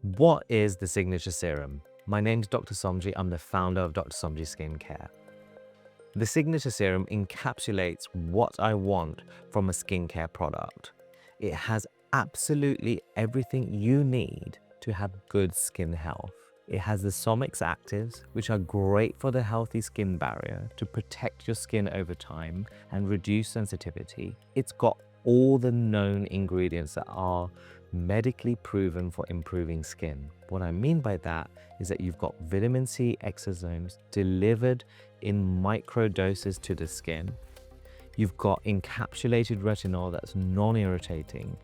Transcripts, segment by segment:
What is the Signature Serum? My name's Dr Somji. I'm the founder of Dr Somji Skincare. The Signature Serum encapsulates what I want from a skincare product. It has absolutely everything you need to have good skin health. It has the Somix actives, which are great for the healthy skin barrier to protect your skin over time and reduce sensitivity. It's got all the known ingredients that are medically proven for improving skin. What I mean by that is that you've got vitamin C exosomes delivered in micro doses to the skin. You've got encapsulated retinol that's non-irritating.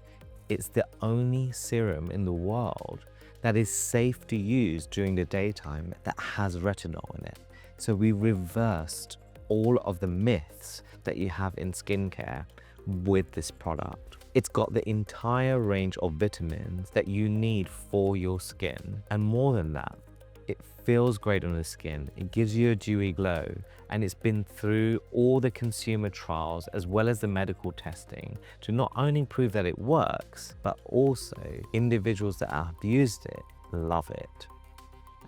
It's the only serum in the world that is safe to use during the daytime that has retinol in it. So we reversed all of the myths that you have in skincare with this product. It's got the entire range of vitamins that you need for your skin. And more than that, it feels great on the skin. It gives you a dewy glow, and it's been through all the consumer trials as well as the medical testing to not only prove that it works, but also individuals that have used it love it.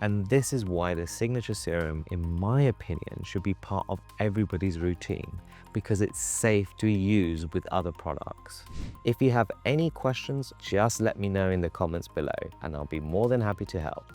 And this is why the Signature Serum, in my opinion, should be part of everybody's routine, because it's safe to use with other products. If you have any questions, just let me know in the comments below and I'll be more than happy to help.